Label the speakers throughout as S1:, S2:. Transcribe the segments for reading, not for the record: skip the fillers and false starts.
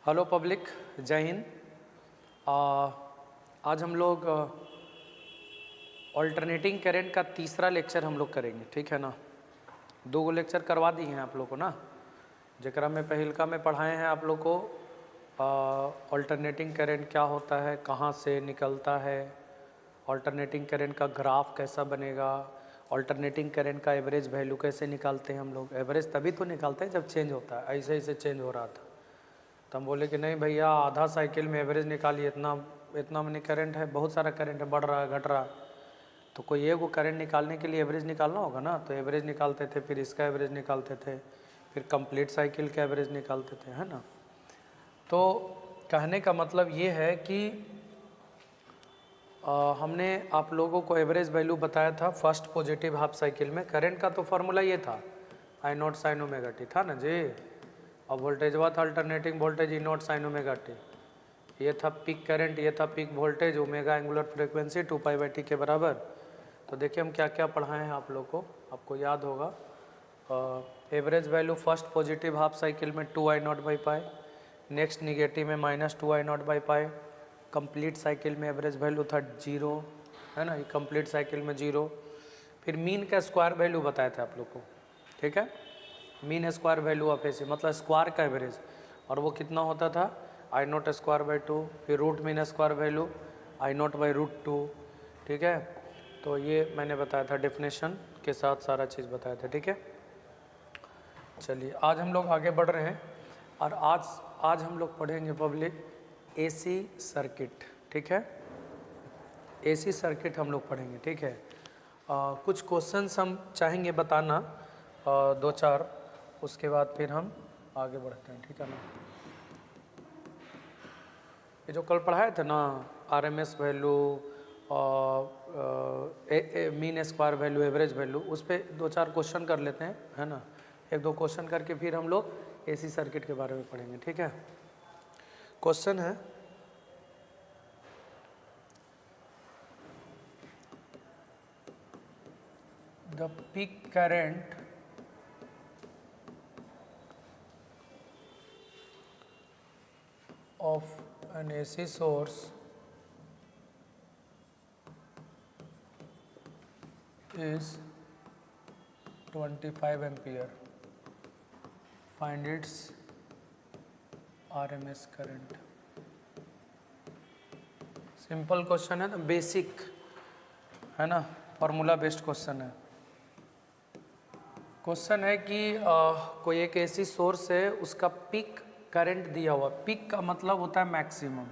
S1: Hello public, जय हिंद। आज हम लोग ऑल्टरनेटिंग करंट का तीसरा लेक्चर हम लोग करेंगे, ठीक है ना। 2 लेक्चर करवा दिए हैं आप लोग को ना, जकरा में पहिलका में पढ़ाए हैं आप लोग को ऑल्टरनेटिंग करंट क्या होता है, कहाँ से निकलता है, ऑल्टरनेटिंग करंट का ग्राफ कैसा बनेगा, ऑल्टरनेटिंग करंट का एवरेज वैल्यू कैसे निकालते हैं हम लोग। एवरेज तभी तो निकालते हैं जब चेंज होता है, ऐसे ऐसे चेंज हो रहा था तो हम बोले कि नहीं भैया, आधा साइकिल में एवरेज निकालिए, इतना मनी करंट है, बहुत सारा करंट है, बढ़ रहा है घट रहा है, तो कोई एक वो करंट निकालने के लिए एवरेज निकालना होगा ना। तो एवरेज निकालते थे, फिर इसका एवरेज निकालते थे, फिर कंप्लीट साइकिल का एवरेज निकालते थे, है ना। तो कहने का मतलब ये है कि हमने आप लोगों को एवरेज वैल्यू बताया था फर्स्ट पॉजिटिव हाफ साइकिल में। करंट का तो फॉर्मूला ये था, आई नॉट साइन ओमेगा टी, था ना जी। और वोल्टेज हुआ था alternating voltage E not sine omega T. ये था पीक करंट, ये था peak voltage, omega angular frequency 2π/t के बराबर। तो देखिए हम क्या क्या पढ़ाए हैं आप लोग को, आपको याद होगा। Average value first positive half cycle में 2I0/π, नेक्स्ट निगेटिव में -2I0/π, कंप्लीट साइकिल में एवरेज वैल्यू था 0, है ना, ये कंप्लीट साइकिल में 0। फिर मीन का स्क्वायर वैल्यू बताए थे आप लोग को, ठीक है। Mean square value of AC मतलब स्क्वायर का एवरेज, और वो कितना होता था I0²/2। फिर root mean square value I0/√2, ठीक है। तो ये मैंने बताया था, डेफिनेशन के साथ सारा चीज़ बताया था, ठीक है। चलिए आज हम लोग आगे बढ़ रहे हैं, और आज हम लोग पढ़ेंगे पब्लिक एसी सर्किट, ठीक है। एसी सर्किट हम लोग पढ़ेंगे, ठीक है। कुछ क्वेश्चंस हम चाहेंगे बताना, 2-4, उसके बाद फिर हम आगे बढ़ते हैं, ठीक है ना। ये जो कल पढ़ाए थे ना, RMS value mean square value, average value, उस पर 2-4 क्वेश्चन कर लेते हैं, है ना। 1-2 क्वेश्चन करके फिर हम लोग एसी सर्किट के बारे में पढ़ेंगे, ठीक है। क्वेश्चन है, the peak current of an AC source is 25 ampere. Find its RMS current. Simple question है ना, बेसिक है ना, फॉर्मूला बेस्ड क्वेश्चन है। क्वेश्चन है कि कोई एक ऐसी सोर्स है, उसका पीक करंट दिया हुआ, पीक का मतलब होता है मैक्सिमम,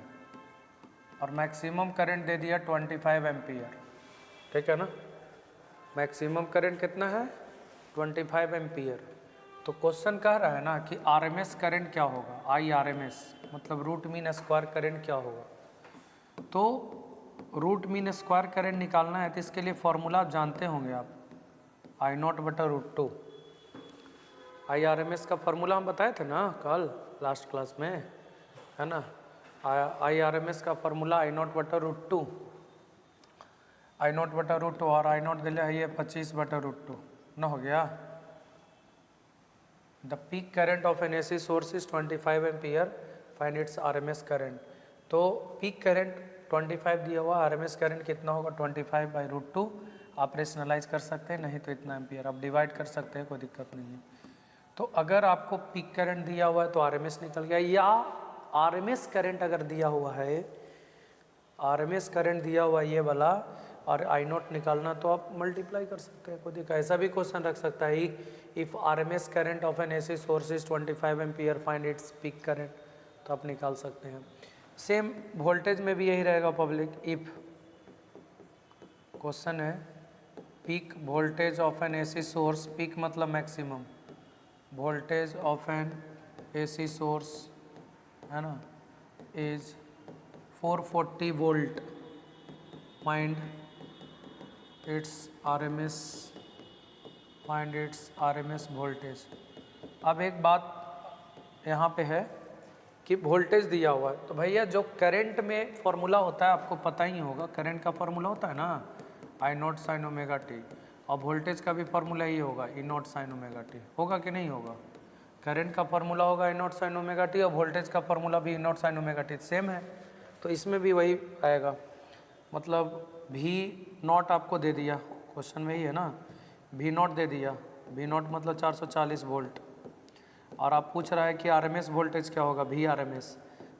S1: और मैक्सिमम करंट दे दिया 25 एम्पियर, ठीक है ना। मैक्सिमम करंट कितना है, 25 एम्पियर। तो क्वेश्चन कह रहा है ना कि आरएमएस करंट क्या होगा, IRMS मतलब रूट मीन स्क्वायर करंट क्या होगा। तो रूट मीन स्क्वायर करंट निकालना है, तो इसके लिए फॉर्मूला आप जानते होंगे आप, I0/√2। IRMS का फॉर्मूला हम बताए थे ना कल लास्ट क्लास में, है ना। IRMS का फॉर्मूला I0/√2, I0/√2, और I0 दिले है ये 25/√2 ना, हो गया। The peak current of an AC source is 25 ampere, find its RMS current. तो पीक करंट 25 दिया हुआ, RMS करंट कितना होगा 25/√2। आप रेशनलाइज कर सकते हैं, नहीं तो इतना एम्पियर आप डिवाइड कर सकते हैं, कोई दिक्कत नहीं है। तो अगर आपको पीक करंट दिया हुआ है तो RMS निकल गया, या RMS करंट अगर दिया हुआ है, RMS करंट दिया हुआ ये वाला, और I0 निकालना, तो आप मल्टीप्लाई कर सकते हैं, कोई दिक्कत। ऐसा भी क्वेश्चन रख सकता है, if RMS current of an AC source is 25 ampere, find its peak current, तो आप निकाल सकते हैं। सेम वोल्टेज में भी यही रहेगा पब्लिक। इफ क्वेश्चन है peak voltage of an AC source, peak मतलब maximum voltage of an AC source, है ना, is 440 volt, find its RMS voltage. अब एक बात यहाँ पे है कि वोल्टेज दिया हुआ है, तो भैया जो करंट में फॉर्मूला होता है आपको पता ही होगा, करंट का फॉर्मूला होता है ना I0 sin ओमेगा टी, और वोल्टेज का भी फॉर्मूला ही होगा E0 sin ओमेगा टी, होगा कि नहीं होगा। करंट का फार्मूला होगा E not sine omega T और वोल्टेज का फार्मूला भी E not sine omega T same है, तो इसमें भी वही आएगा। मतलब भी नॉट आपको दे दिया, क्वेश्चन में ही है ना, भी नॉट दे दिया, भी नॉट मतलब 440 वोल्ट, और आप पूछ रहा है कि आरएमएस वोल्टेज क्या होगा, वी आरएमएस,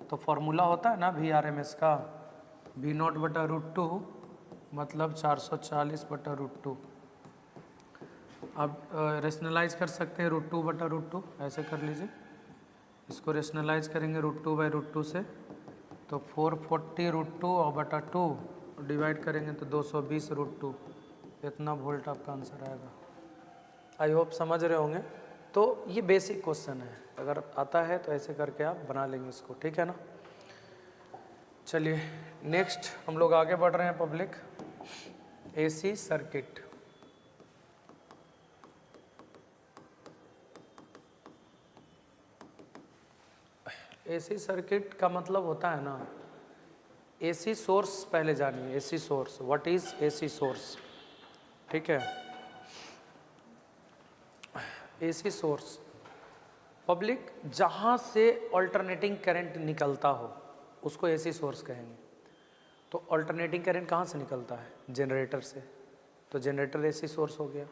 S1: तो फॉर्मूला होता है ना वी आरएमएस का, वी नॉट बटा रूट टू मतलब 440 बटा रूट टू। आप रेशनलाइज कर सकते हैं रूट टू बटा रूट टू, ऐसे कर लीजिए, इसको रेशनलाइज करेंगे root two by root two से, तो 440 रूट टू और बटा टू डिवाइड करेंगे तो 220 रूट टू, इतना वोल्ट आपका आंसर आएगा। आई होप समझ रहे होंगे। तो ये बेसिक क्वेश्चन है, अगर आता है तो ऐसे करके आप बना लेंगे इसको, ठीक है ना। चलिए नेक्स्ट हम लोग आगे बढ़ रहे हैं public, AC circuit. AC circuit का मतलब होता है ना, एसी सोर्स पहले जानिए, AC source, what is AC source, ठीक है। एसी सोर्स पब्लिक जहाँ से अल्टरनेटिंग करंट निकलता हो उसको एसी सोर्स कहेंगे। तो अल्टरनेटिंग करंट कहाँ से निकलता है, जनरेटर से, तो जनरेटर एसी सोर्स हो गया।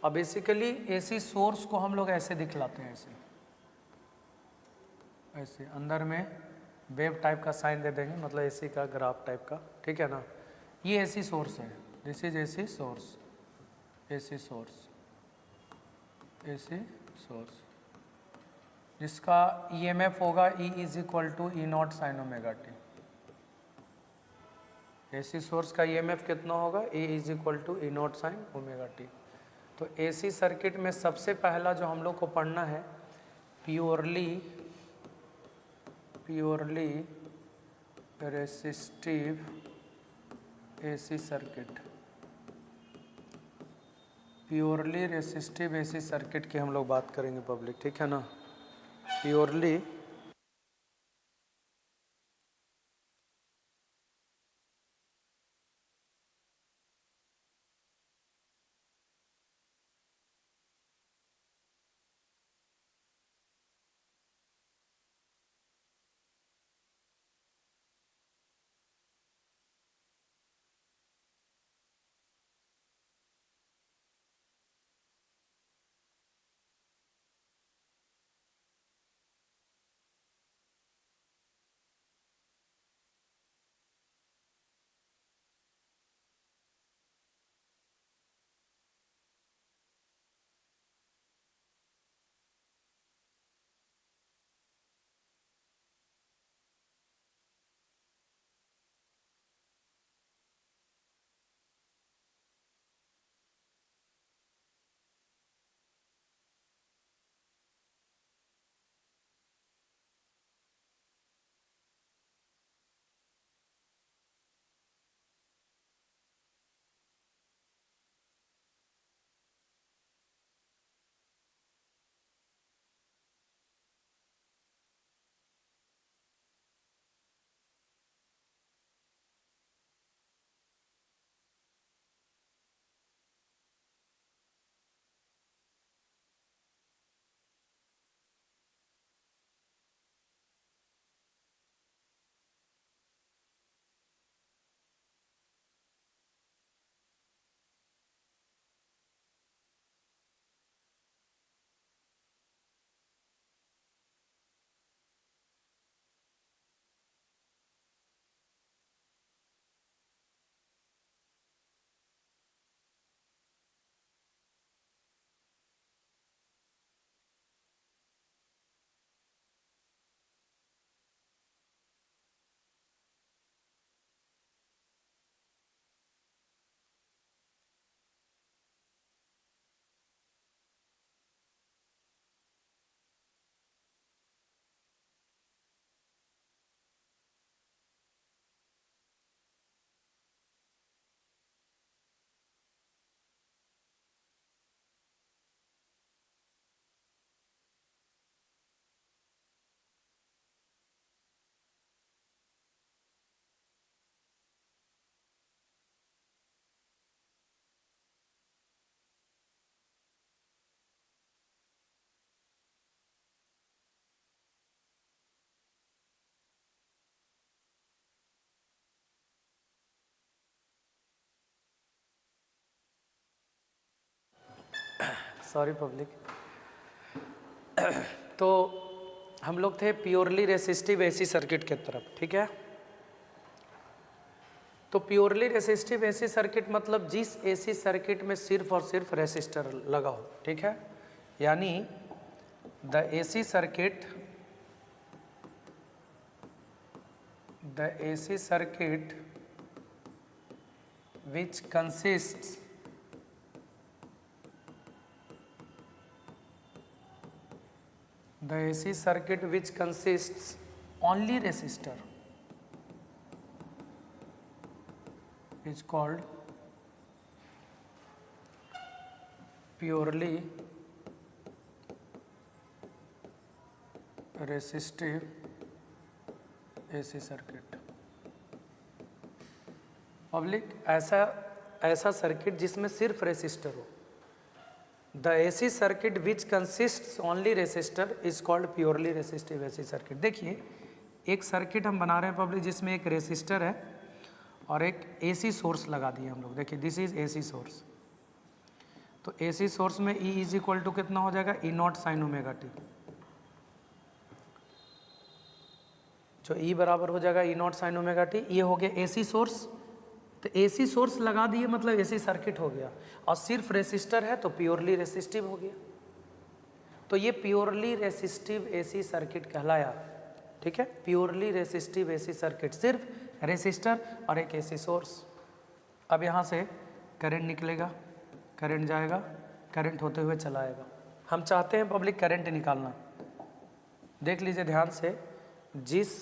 S1: अब बेसिकली एसी सोर्स को हम लोग ऐसे दिखलाते हैं, ऐसे ऐसे अंदर में वेव टाइप का साइन दे देंगे, मतलब एसी का ग्राफ टाइप का, ठीक है ना। ये एसी सोर्स है, this is AC source, AC source, AC source, जिसका ईएमएफ होगा E is equal to E not sine omega t. AC source का ईएमएफ कितना होगा, E is equal to E not sine omega T. तो AC circuit में सबसे पहला जो हम लोग को पढ़ना है, purely resistive AC circuit, purely resistive AC circuit की हम लोग बात करेंगे पब्लिक, ठीक है ना। Purely sorry public. तो हम लोग थे प्योरली रेसिस्टिव एसी सर्किट के तरफ, ठीक है। तो प्योरली रेसिस्टिव एसी सर्किट मतलब जिस एसी सर्किट में सिर्फ और सिर्फ रेसिस्टर लगा हो, ठीक है। यानी the AC circuit which consists only resistor is called purely resistive AC circuit. Public ऐसा सर्किट जिसमें सिर्फ रेसिस्टर हो। The AC circuit which consists only resistor is called purely resistive AC circuit. देखिए एक सर्किट हम बना रहे हैं पब्लिक जिसमें एक रेसिस्टर है और एक एसी सोर्स लगा दिए हम लोग। देखिए दिस इज एसी सोर्स। तो एसी सोर्स में E इज इक्वल टू कितना हो जाएगा, E naught sine omega T. जो E बराबर हो जाएगा E naught sine omega T. ये हो गया एसी सोर्स। तो एसी सोर्स लगा दिए मतलब एसी सर्किट हो गया, और सिर्फ रेसिस्टर है तो प्योरली रेसिस्टिव हो गया। तो ये प्योरली रेसिस्टिव एसी सर्किट कहलाया, ठीक है। प्योरली रेसिस्टिव एसी सर्किट, सिर्फ रेसिस्टर और एक एसी सोर्स। अब यहाँ से करंट निकलेगा, करंट जाएगा, करंट होते हुए चला आएगा। हम चाहते हैं पब्लिक करंट निकालना। देख लीजिए ध्यान से, जिस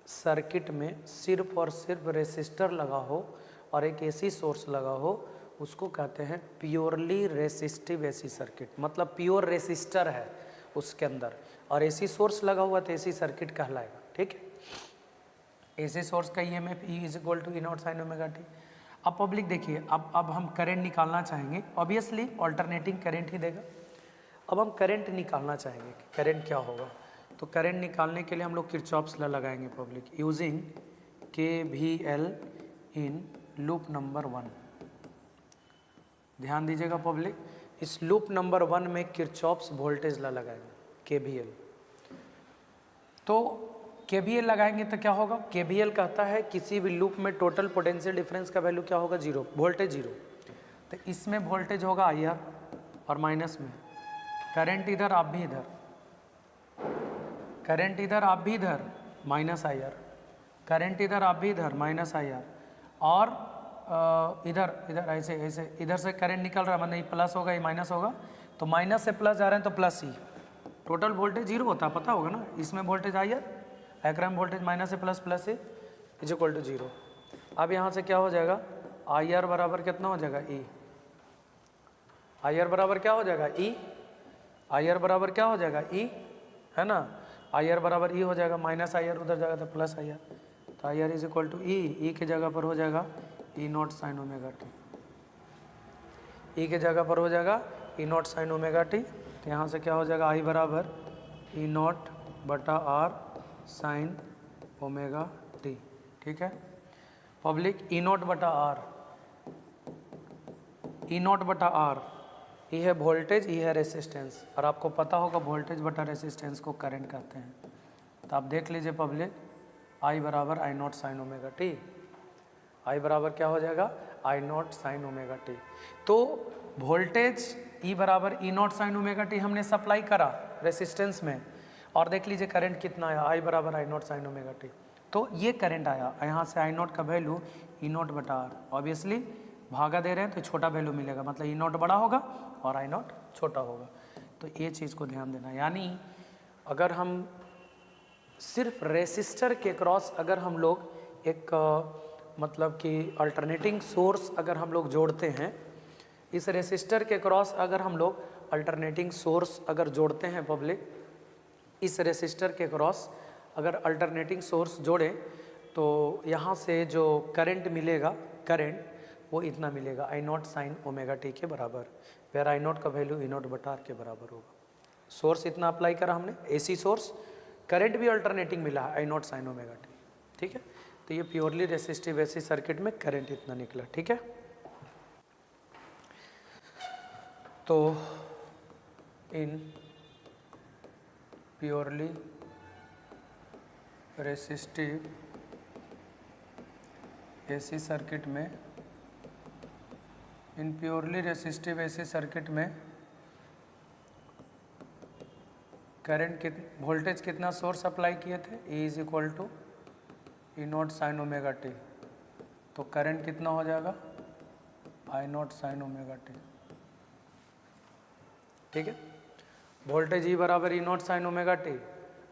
S1: सर्किट में सिर्फ और सिर्फ रेसिस्टर लगा हो और एक एसी सोर्स लगा हो उसको कहते हैं प्योरली रेसिस्टिव एसी सर्किट। मतलब प्योर रेसिस्टर है उसके अंदर और एसी सोर्स लगा हुआ तो एसी सर्किट कहलाएगा, ठीक है। एसी सोर्स का EMF E is equal to E naught sine omega T. अब पब्लिक देखिए, अब हम करंट निकालना चाहेंगे, ऑब्वियसली ऑल्टरनेटिंग करंट ही देगा। अब हम करंट निकालना चाहेंगे कि करंट क्या होगा। तो करंट निकालने के लिए हम लोग किरचॉफ्स लॉ लगाएंगे public, using KVL in loop number 1। ध्यान दीजिएगा पब्लिक, इस लूप नंबर 1 में किरचॉफ्स वोल्टेज लॉ लगाएंगे KVL। तो KVL लगाएंगे तो क्या होगा, KVL कहता है किसी भी लूप में टोटल पोटेंशियल डिफरेंस का वैल्यू क्या होगा, 0, वोल्टेज 0। तो इसमें वोल्टेज होगा IR और माइनस में करंट इधर आप भी इधर, करंट इधर आप भी इधर माइनस IR, करंट इधर आप भी इधर माइनस IR, और इधर इधर ऐसे ऐसे इधर से करंट निकल रहा है, मतलब ये प्लस होगा ये माइनस होगा, तो माइनस से प्लस जा रहे हैं तो प्लस ही। टोटल वोल्टेज 0 होता है, पता होगा ना। इसमें वोल्टेज IR, एक्राम वोल्टेज माइनस से प्लस, प्लस से इज इक्वल टू 0। अब यहाँ से क्या हो जाएगा, IR बराबर कितना हो जाएगा, E। IR बराबर क्या हो जाएगा, E। IR बराबर क्या हो जाएगा, E, है ना। IR बराबर E हो जाएगा, माइनस IR उधर जाएगा तो प्लस IR। तो IR is equal to E के जगह पर हो जाएगा E naught sine omega t. E के जगह पर हो जाएगा E naught sine omega T. तो यहाँ से क्या हो जाएगा, I बराबर E नॉट बटा R साइन ओमेगा टी, ठीक है पब्लिक। E नॉट बटा R, E नॉट बटा R, ये है वोल्टेज, ये है रेसिस्टेंस, और आपको पता होगा वोल्टेज बटा रेसिस्टेंस को करंट कहते हैं। तो आप देख लीजिए पब्लिक, I बराबर I not sine omega T. I बराबर क्या हो जाएगा, I not sine omega T. तो वोल्टेज E बराबर E naught sine omega T हमने सप्लाई करा रेसिस्टेंस में, और देख लीजिए करंट कितना आया, I बराबर I not sine omega T. तो ये करंट आया, यहाँ से I नॉट का वैल्यू E नॉट बटा R, ऑब्वियसली भागा दे रहे हैं तो छोटा वैल्यू मिलेगा, मतलब E नॉट बड़ा होगा और I नॉट छोटा होगा। तो ये चीज़ को ध्यान देना। यानी अगर हम सिर्फ रेसिस्टर के क्रॉस अगर हम लोग एक मतलब कि अल्टरनेटिंग सोर्स अगर हम लोग जोड़ते हैं, इस रेसिस्टर के क्रॉस अगर हम लोग अल्टरनेटिंग सोर्स अगर जोड़ते हैं पब्लिक, इस रेसिस्टर के क्रॉस अगर अल्टरनेटिंग सोर्स जोड़ें तो यहाँ से जो करंट मिलेगा, करंट वो इतना मिलेगा I not sine omega T के बराबर, फिर I नॉट का वैल्यू E नॉट बटा R के बराबर होगा। सोर्स इतना अप्लाई करा हमने, एसी सोर्स, करंट भी अल्टरनेटिंग मिला है I not sine omega T, ठीक है। तो ये प्योरली रेसिस्टिव एसी सर्किट में करंट इतना निकला, ठीक है। तो इन प्योरली रेसिस्टिव एसी सर्किट में, इन प्योरली रेसिस्टिव एसी सर्किट में करंट वोल्टेज कितना सोर्स अप्लाई किए थे, E is equal to E not sine omega T, तो करंट कितना हो जाएगा I not sine omega T. ठीक है, वोल्टेज E बराबर ई नॉट साइन ओमेगा टी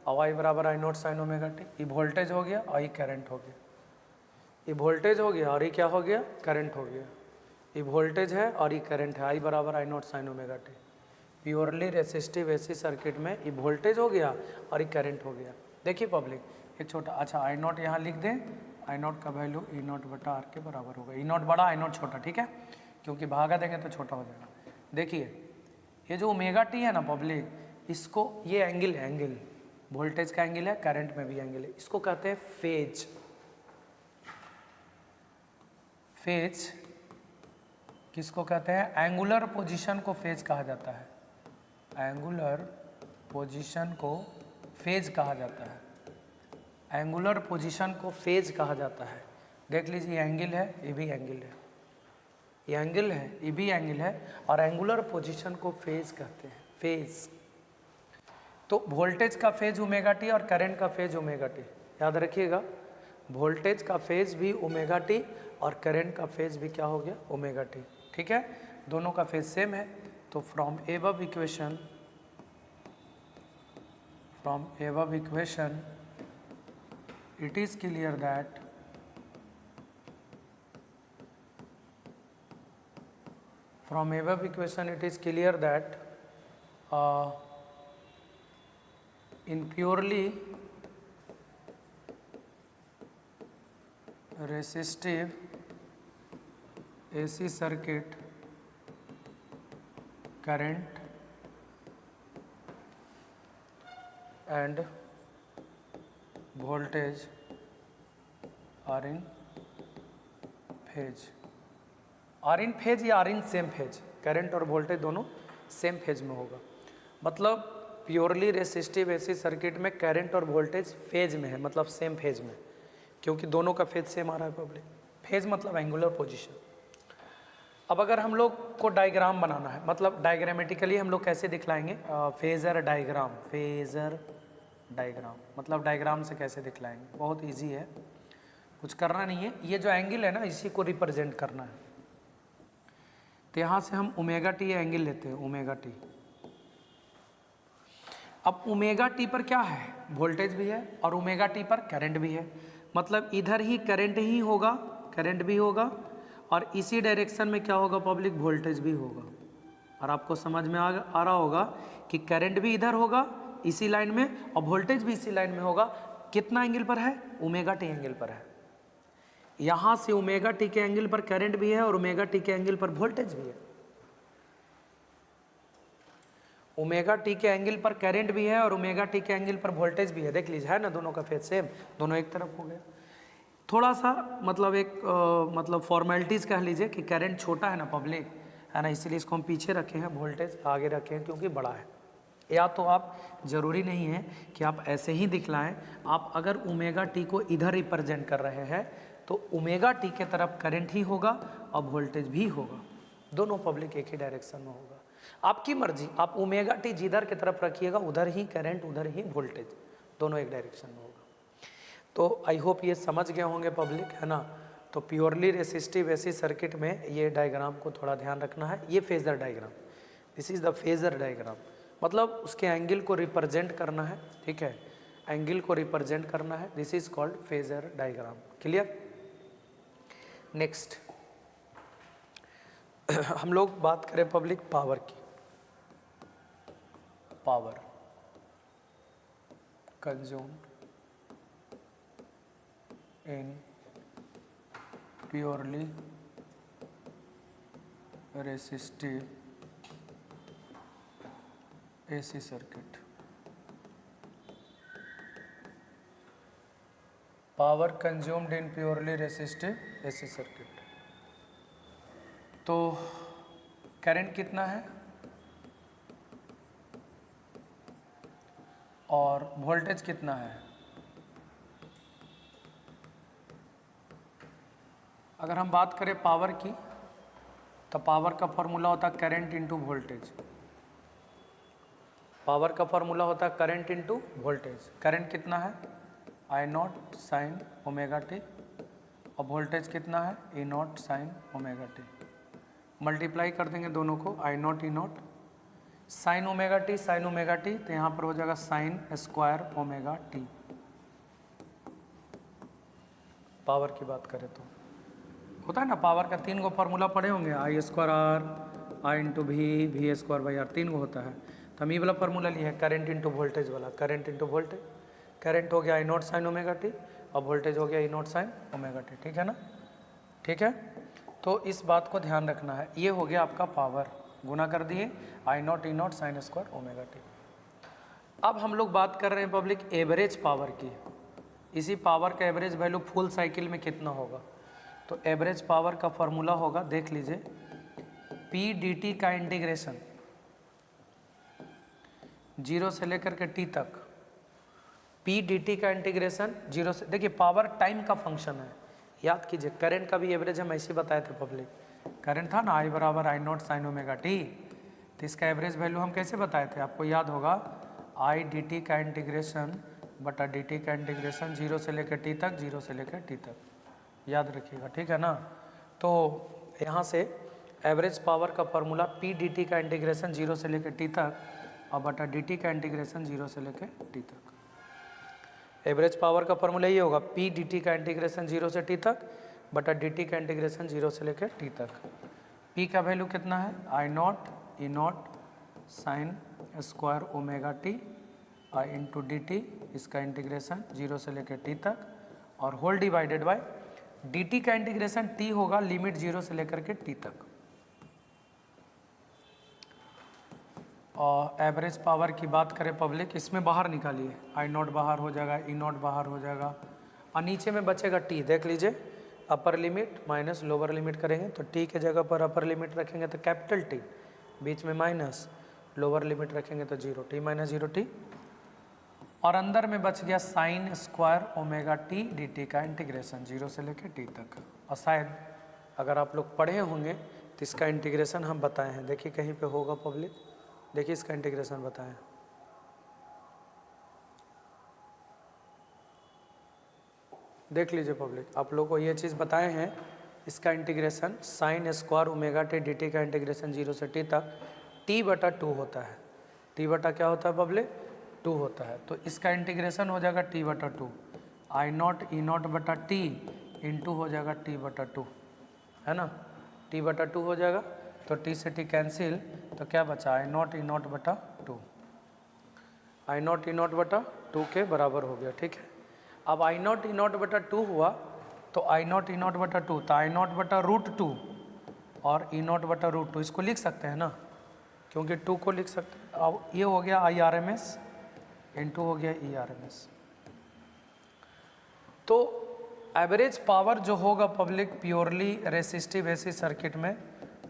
S1: और आई बराबर I not sine omega T. ये वोल्टेज हो गया और ये करंट हो गया, ये वोल्टेज हो गया और ये क्या हो गया, करंट हो गया। ये वोल्टेज है और ये करंट है, आई बराबर I not sine omega T. Purely resistive AC circuit में ये वोल्टेज हो गया और ये करंट हो गया। देखिए पब्लिक, ये छोटा, अच्छा आई नॉट यहाँ लिख दें, आई नॉट का वैल्यू ई नॉट बटा आर के बराबर होगा। ई नॉट बड़ा आई नॉट छोटा, ठीक है, क्योंकि भागा देंगे तो छोटा हो जाएगा। देखिए ये जो ओमेगा टी है ना पब्लिक, इसको, ये एंगल है, एंगल वोल्टेज का एंगल है, करंट में भी एंगल है, इसको कहते हैं फेज। फेज किसको कहते हैं, एंगुलर पोजीशन को फेज कहा जाता है, एंगुलर पोजीशन को फेज कहा जाता है, एंगुलर पोजीशन को फेज कहा जाता है। देख लीजिए एंगल है, ये भी एंगल है, ये एंगल है, ये भी एंगल है, और एंगुलर पोजीशन को फेज कहते हैं, फेज। तो वोल्टेज का फेज ओमेगा टी और करंट का फेज ओमेगा टी, याद रखिएगा, वोल्टेज का फेज भी ओमेगा टी और करंट का फेज भी क्या हो गया, ओमेगा टी। ठीक है, दोनों का फेज सेम है। तो from above equation, it is clear that from above equation it is clear that in purely resistive AC circuit current and voltage are in phase, are in phase या are in same phase, current और voltage दोनों same phase में होगा। मतलब purely resistive AC circuit में current और voltage phase में है, मतलब सेम फेज में, क्योंकि दोनों का फेज सेम आ रहा है पब्लिक। फेज मतलब एंगुलर पोजीशन। अब अगर हम लोग को डायग्राम बनाना है, मतलब डायग्रामेटिकली हम लोग कैसे दिखलाएंगे, फेजर डायग्राम, फेजर डायग्राम मतलब डायग्राम से कैसे दिखलाएंगे, बहुत इजी है, कुछ करना नहीं है। ये जो एंगल है ना, इसी को रिप्रेजेंट करना है। तो यहाँ से हम ओमेगा टी एंगल लेते हैं, ओमेगा टी। अब ओमेगा टी पर क्या है, वोल्टेज भी है और ओमेगा टी पर करंट भी है, मतलब इधर ही करंट ही होगा, करंट भी होगा, और इसी डायरेक्शन में क्या होगा पब्लिक, वोल्टेज भी होगा। और आपको समझ में आ रहा होगा कि करंट भी इधर होगा इसी लाइन में और वोल्टेज भी इसी लाइन में होगा। कितना एंगल पर है, ओमेगा टी एंगल पर है। यहाँ से ओमेगा टी के एंगल पर करंट भी है और ओमेगा टी के एंगल पर वोल्टेज भी है। ओमेगा टी के एंगल पर करंट भी है और ओमेगा टी के एंगल पर वोल्टेज भी है। देख लीजिए, है ना, दोनों का फेज सेम, दोनों एक तरफ हो गया। थोड़ा सा मतलब एक मतलब फॉर्मेलिटीज़ कह लीजिए कि करंट छोटा है ना पब्लिक, है ना, इसलिए इसको हम पीछे रखे हैं, वोल्टेज आगे रखे हैं क्योंकि बड़ा है। या तो आप, ज़रूरी नहीं है कि आप ऐसे ही दिखलाएं, आप अगर ओमेगा टी को इधर रिप्रेजेंट कर रहे हैं तो ओमेगा टी के तरफ करंट ही होगा और वोल्टेज भी होगा, दोनों पब्लिक एक ही डायरेक्शन में होगा। आपकी मर्जी, आप ओमेगा टी जिधर की तरफ रखिएगा उधर ही करंट, उधर ही वोल्टेज, दोनों एक डायरेक्शन में होगा। तो आई होप ये समझ गए होंगे पब्लिक, है ना। तो प्योरली रेसिस्टिव एसी सर्किट में ये डायग्राम को थोड़ा ध्यान रखना है। ये phasor diagram, this is the phasor diagram, मतलब उसके एंगल को रिप्रेजेंट करना है, ठीक है, एंगल को रिप्रेजेंट करना है, this is called phasor diagram. Clear. Next हम लोग बात करें पब्लिक पावर की। Power consumed in purely resistive AC circuit. Power consumed in purely resistive AC circuit. तो करंट कितना है, और वोल्टेज कितना है। अगर हम बात करें पावर की तो पावर का फॉर्मूला होता है करंट इंटू वोल्टेज। पावर का फॉर्मूला होता है करंट इंटू वोल्टेज। करंट कितना है I not sine omega T और वोल्टेज कितना है E not sine omega T. Multiply कर देंगे दोनों को, I nought E not sine omega T तो यहाँ पर हो जाएगा sine square omega T. Power की बात करें तो होता है ना, पावर का 3 गो फार्मूला पढ़े होंगे, I square R I into V square by R, 3 गो होता है। तो हम ये वाला फार्मूला लिए है करंट इंटू वोल्टेज वाला। करंट इंटू वोल्टेज, करंट हो गया I not sine omega T और वोल्टेज हो गया E not sine omega T. ठीक है ना, ठीक है। तो इस बात को ध्यान रखना है। ये हो गया आपका पावर, गुना कर दिए I nought E not sine square omega T. अब हम लोग बात कर रहे हैं पब्लिक एवरेज पावर की। इसी पावर का एवरेज वैल्यू फुल साइकिल में कितना होगा। तो एवरेज पावर का फॉर्मूला होगा, देख लीजिए, पी डी टी का इंटीग्रेशन 0 से लेकर के टी तक। पी डी टी का इंटीग्रेशन 0 से, देखिए पावर टाइम का फंक्शन है, याद कीजिए। करंट का भी एवरेज हम ऐसे बताए थे पब्लिक, करंट था ना आई बराबर I not sine omega T, तो इसका एवरेज वैल्यू हम कैसे बताए थे, आपको याद होगा, आई डी टी का इंटीग्रेशन बटा डी टी का इंटीग्रेशन 0 से लेकर टी तक, 0 से लेकर टी तक, याद रखिएगा, ठीक है ना। तो यहाँ से एवरेज पावर का फॉर्मूला पी डी टी का इंटीग्रेशन 0 से लेकर टी तक और बटा डी टी का इंटीग्रेशन 0 से लेकर टी तक। एवरेज पावर का फॉर्मूला ये होगा, पी डी टी का इंटीग्रेशन 0 से टी तक बटा डी टी का इंटीग्रेशन 0 से लेकर टी तक। पी का वैल्यू कितना है, I nought E not sine square omega T I into D T, इसका इंटीग्रेशन 0 से लेकर टी तक और whole divided by D T का इंटीग्रेशन टी होगा लिमिट 0 से लेकर के टी तक। और एवरेज पावर की बात करें पब्लिक, इसमें बाहर निकालिए, आई नॉट बाहर हो जाएगा, ई नॉट बाहर हो जाएगा और नीचे में बचेगा टी। देख लीजिए, upper limit minus lower limit करेंगे तो टी के जगह पर अपर लिमिट रखेंगे तो कैपिटल टी, बीच में माइनस, लोअर लिमिट रखेंगे तो 0, टी माइनस 0 टी, और अंदर में बच गया sign square omega T D T का इंटीग्रेशन 0 से लेकर टी तक। और शायद अगर आप लोग पढ़े होंगे तो इसका इंटीग्रेशन हम बताए हैं, देखिए कहीं पे होगा पब्लिक, देखिए इसका इंटीग्रेशन बताएं, देख लीजिए पब्लिक, आप लोग को ये चीज़ बताए हैं, इसका integration sign square omega T D T का इंटीग्रेशन 0 से टी तक टी बटा 2 होता है। टी बटा क्या होता है पब्लिक, 2 होता है। तो इसका इंटीग्रेशन हो जाएगा टी बटा 2, आई नॉट ई नॉट बटा टी इंटू हो जाएगा टी बटा 2, है ना, टी बटा 2 हो जाएगा। तो टी से टी कैंसिल, तो क्या बचा, आई नॉट ई नॉट बटा 2, आई नॉट ई नॉट बटा 2 के बराबर हो गया, ठीक है। अब आई नॉट ई नॉट बटा 2 हुआ तो आई नॉट ई नॉट बटा 2, तो आई नॉट बटा √2 और ई नॉट बटा √2, इसको लिख सकते हैं ना, क्योंकि 2 को लिख सकते हैं। अब ये हो गया I R M S into E गया ई आर एम एस। तो एवरेज पावर जो होगा public purely resistive AC circuit में,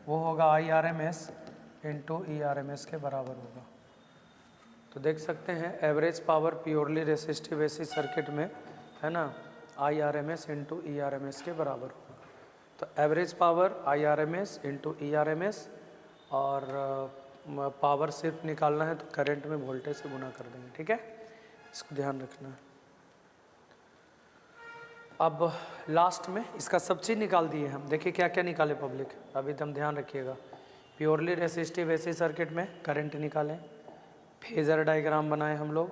S1: वो होगा I R M S into E R M S के बराबर होगा। तो देख सकते हैं average power purely resistive AC circuit में, है ना, I R M S into E R M S के बराबर होगा। तो average power I R M S into E R M S, और पावर सिर्फ निकालना है तो करंट में वोल्टेज से गुना कर देंगे, ठीक है, इसको ध्यान रखना है। अब लास्ट में इसका सब चीज़ निकाल दिए हम, देखिए क्या क्या निकाले पब्लिक, अभी एकदम ध्यान रखिएगा। प्योरली रेसिस्टिव एसी सर्किट में करंट निकालें, फेजर डायग्राम बनाएं हम लोग,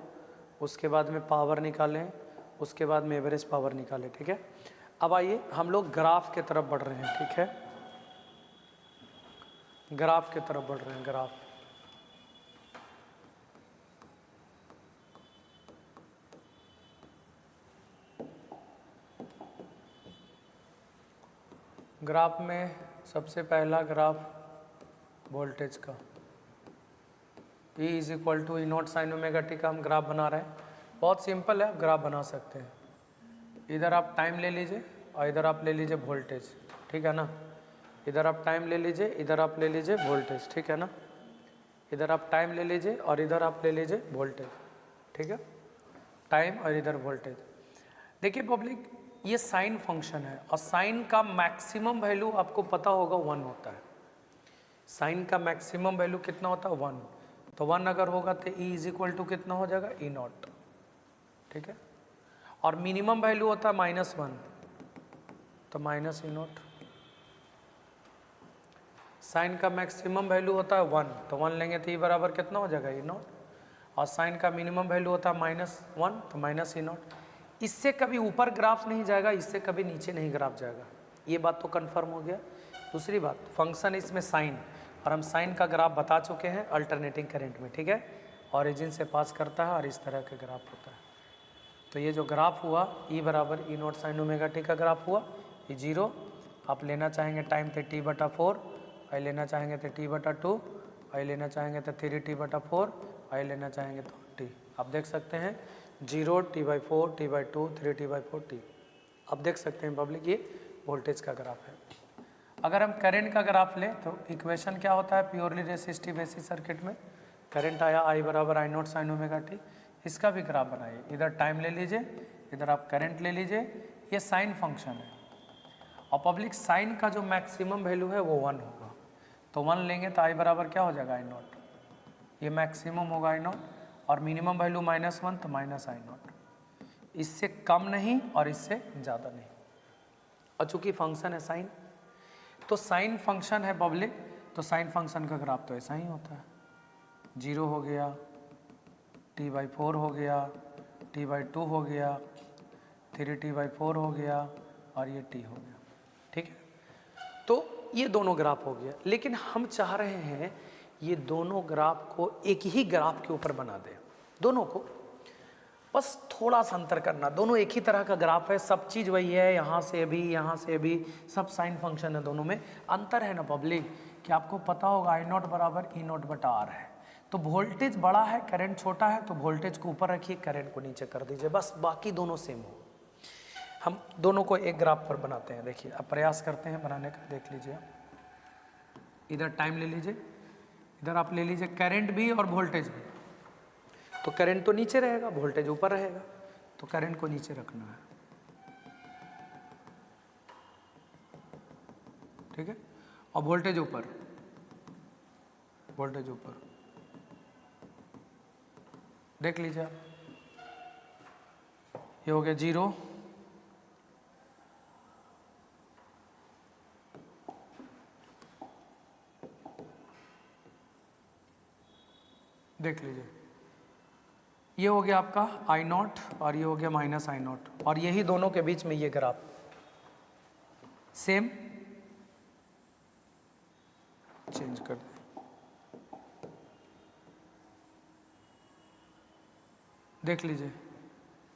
S1: उसके बाद में पावर निकालें, उसके बाद में एवरेज पावर निकालें, ठीक है। अब आइए हम लोग ग्राफ के तरफ बढ़ रहे हैं, ठीक है, ग्राफ के तरफ बढ़ रहे हैं, ग्राफ। ग्राफ में सबसे पहला ग्राफ वोल्टेज का, E is equal to E not sine omega t का हम ग्राफ बना रहे हैं। बहुत सिंपल है, आप ग्राफ बना सकते हैं। इधर आप टाइम ले लीजिए और इधर आप ले लीजिए वोल्टेज, ठीक है ना, इधर आप टाइम ले लीजिए, इधर आप ले लीजिए वोल्टेज, ठीक है ना, इधर आप टाइम ले लीजिए और इधर आप ले लीजिए वोल्टेज। ठीक है, टाइम और इधर वोल्टेज। देखिए पब्लिक, ये साइन फंक्शन है और साइन का मैक्सिमम वैल्यू आपको पता होगा 1 होता है। साइन का मैक्सिमम वैल्यू कितना होता है 1, तो 1 अगर होगा तो E इज इक्वल टू कितना हो जाएगा E0, ठीक है। और मिनिमम वैल्यू होता है -1, तो -E0। साइन का मैक्सिमम वैल्यू होता है 1, तो 1 लेंगे तो E बराबर कितना हो जाएगा E0। और साइन का मिनिमम वैल्यू होता है -1, तो -E0। इससे कभी ऊपर ग्राफ नहीं जाएगा, इससे कभी नीचे नहीं ग्राफ जाएगा, ये बात तो कंफर्म हो गया। दूसरी बात, फंक्शन इसमें साइन, और हम साइन का ग्राफ बता चुके हैं अल्टरनेटिंग करंट में, ठीक है। ऑरिजिन से पास करता है और इस तरह का ग्राफ होता है। तो ये जो ग्राफ हुआ E बराबर E0 साइन ओमेगा टी का ग्राफ हुआ, ये 0 आप लेना चाहेंगे टाइम थे T/4, आई लेना चाहेंगे तो T/2, आई लेना चाहेंगे तो 3T/4, आई लेना चाहेंगे तो T। आप देख सकते हैं 0, T/4, T/2, 3T/4 T। आप देख सकते हैं पब्लिक, ये वोल्टेज का ग्राफ है। अगर हम करंट का ग्राफ लें तो इक्वेशन क्या होता है प्योरली रेसिस्टिव एसी सर्किट में, करंट आया I बराबर I0 साइन ओमेगा टी। इसका भी ग्राफ बनाइए, इधर टाइम ले लीजिए, इधर आप करंट ले लीजिए, ये साइन फंक्शन है। और पब्लिक साइन का जो मैक्सिमम वैल्यू है वो 1 होगा, तो 1 लेंगे तो I बराबर क्या हो जाएगा I0, ये मैक्सिमम होगा I0, और मिनिमम वैल्यू -1, तो -I0। इससे कम नहीं और इससे ज़्यादा नहीं, और चूँकि फंक्शन है साइन, तो साइन फंक्शन है पब्लिक, तो साइन फंक्शन का ग्राफ तो ऐसा ही होता है, 0 हो गया, T/4 हो गया, T/2 हो गया, 3T/4 हो गया, और ये T हो गया, ठीक है। तो ये दोनों ग्राफ हो गया, लेकिन हम चाह रहे हैं ये दोनों ग्राफ को एक ही ग्राफ के ऊपर बना दें, दोनों को बस थोड़ा सा अंतर करना, दोनों एक ही तरह का ग्राफ है, सब चीज़ वही है, यहाँ से भी यहाँ से भी सब साइन फंक्शन है, दोनों में अंतर है ना पब्लिक, कि आपको पता होगा I0 बराबर E0/R है। तो वोल्टेज बड़ा है, करंट छोटा है, तो वोल्टेज को ऊपर रखिए, करंट को नीचे कर दीजिए, बस बाकी दोनों सेम हो। हम दोनों को एक ग्राफ पर बनाते हैं, देखिए अब प्रयास करते हैं बनाने का, देख लीजिए। इधर टाइम ले लीजिए, इधर आप ले लीजिए करंट भी और वोल्टेज भी। तो करंट तो नीचे रहेगा, वोल्टेज ऊपर रहेगा, तो करंट को नीचे रखना है, ठीक है। और वोल्टेज ऊपर, वोल्टेज ऊपर, देख लीजिए आप, ये हो गया 0, देख लीजिए, ये हो गया आपका I0 और ये हो गया -I0, और यही दोनों के बीच में ये ग्राफ सेम, चेंज कर दें, देख लीजिए,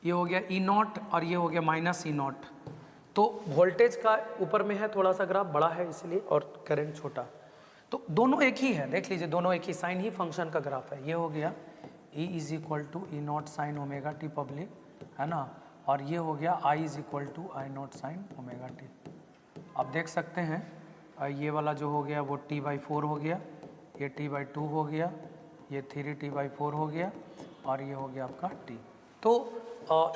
S1: ये हो गया E0 और ये हो गया -E0। तो वोल्टेज का ऊपर में है थोड़ा सा ग्राफ बड़ा है इसलिए, और करंट छोटा, तो दोनों एक ही है, देख लीजिए दोनों एक ही साइन ही फंक्शन का ग्राफ है। ये हो गया E is equal to E0 sine omega t public, है ना, और ये हो गया I is equal to I0 sine omega t. आप देख सकते हैं ये वाला जो हो गया वो T/4 हो गया, ये T/2 हो गया, ये 3T/4 हो गया, और ये हो गया आपका T। तो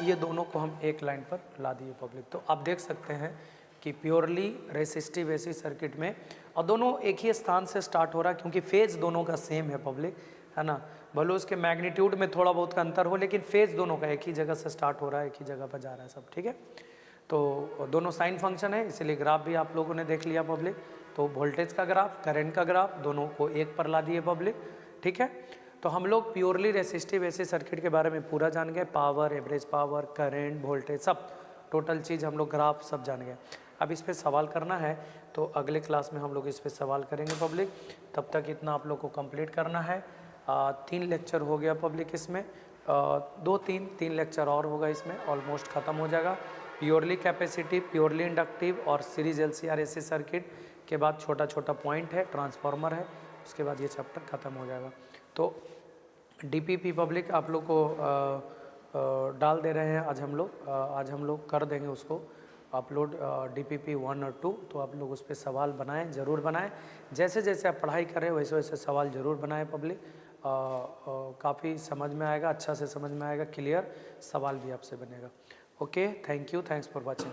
S1: ये दोनों को हम एक लाइन पर ला दिए पब्लिक। तो आप देख सकते हैं कि प्योरली रेसिस्टिव एसी सर्किट में, और दोनों एक ही स्थान से स्टार्ट हो रहा है क्योंकि फेज दोनों का सेम है पब्लिक, है ना, भले उसके मैग्नीट्यूड में थोड़ा बहुत का अंतर हो, लेकिन फेज दोनों का एक ही जगह से स्टार्ट हो रहा है, एक ही जगह पर जा रहा है सब, ठीक है। तो दोनों साइन फंक्शन है, इसीलिए ग्राफ भी आप लोगों ने देख लिया पब्लिक। तो वोल्टेज का ग्राफ, करंट का ग्राफ, दोनों को एक पर ला दिए पब्लिक, ठीक है। तो हम लोग प्योरली रेसिस्टिव एसी सर्किट के बारे में पूरा जान गए, power, average power, current, voltage, सब टोटल चीज़ हम लोग ग्राफ सब जान गए। अब इस पर सवाल करना है तो अगले क्लास में हम लोग इस पर सवाल करेंगे पब्लिक। तब तक इतना आप लोग को कंप्लीट करना है। 3 लेक्चर हो गया पब्लिक इसमें, 3 लेक्चर और होगा इसमें, ऑलमोस्ट ख़त्म हो जाएगा। प्योरली कैपेसिटिव, प्योरली इंडक्टिव और सीरीज LCR एसी सर्किट के बाद छोटा छोटा पॉइंट है, ट्रांसफार्मर है, उसके बाद ये चैप्टर ख़त्म हो जाएगा। तो DPP पब्लिक आप लोग को डाल दे रहे हैं आज हम लोग कर देंगे उसको अपलोड, DPP 1 और 2। तो आप लोग उस पर सवाल बनाएं, ज़रूर बनाएं, जैसे जैसे आप पढ़ाई कर रहे हैं वैसे वैसे सवाल ज़रूर बनाएं पब्लिक। काफ़ी समझ में आएगा, अच्छा से समझ में आएगा, क्लियर सवाल भी आपसे बनेगा। Okay, thank you, thanks for watching.